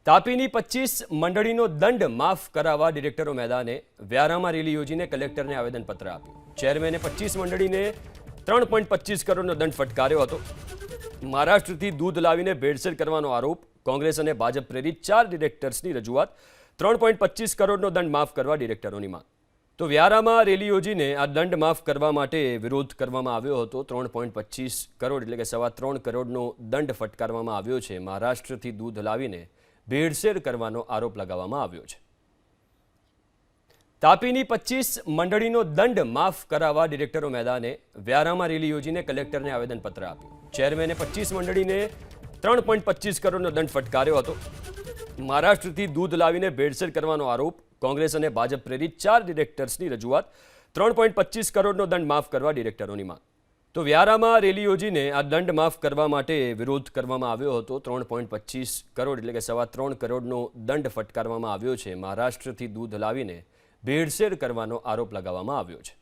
તાપીની 25 મંડળીનો દંડ માફ કરાવવા ડિરેક્ટરો મેદાને વ્યારામાં રેલી યોજીને કલેક્ટરને આવેદનપત્ર આપ્યું. ચેરમેને 25 મંડળીને 3.25 કરોડનો દંડ ફટકાર્યો હતો. મહારાષ્ટ્રથી દૂધ લાવીને ભેળસેળ કરવાનો આરોપ. કોંગ્રેસ અને ભાજપ પ્રેરિત 4 ડિરેક્ટર્સની રજૂઆત. 3.25 કરોડનો દંડ માફ કરવા ડિરેક્ટરોની માંગ. તો વ્યારામાં રેલી યોજીને આ દંડ માફ કરવા માટે વિરોધ કરવામાં આવ્યો હતો. 3.25 કરોડ એટલે કે 3.25 કરોડનો દંડ ફટકારવામાં આવ્યો છે. મહારાષ્ટ્રથી દૂધ લાવીને ભેળસેળ કરવાનો આરોપ લગાવવામાં આવ્યો છે. તાપીની 25 મંડળીનો દંડ માફ કરાવવા ડિરેક્ટરો મેદાને વ્યારામાં રેલી યોજીને કલેક્ટરને આવેદનપત્ર આપ્યું. ચેરમેને 25 મંડળીને 3.25 કરોડનો દંડ ફટકાર્યો હતો. મહારાષ્ટ્રથી દૂધ લાવીને ભેળસેળ કરવાનો આરોપ. કોંગ્રેસ અને ભાજપ પ્રેરિત 4 ડિરેક્ટર્સની રજૂઆત. 3.25 કરોડનો દંડ માફ કરવા ડિરેક્ટરોની માંગ. તો વ્યારામાં રેલી યોજીને આ દંડ માફ કરવા માટે વિરોધ કરવામાં આવ્યો હતો. 3.25 કરોડ એટલે કે 3.25 કરોડનો દંડ ફટકારવામાં આવ્યો છે. મહારાષ્ટ્રથી દૂધ લાવીને ભેળસેળ કરવાનો આરોપ લગાવવામાં આવ્યો છે.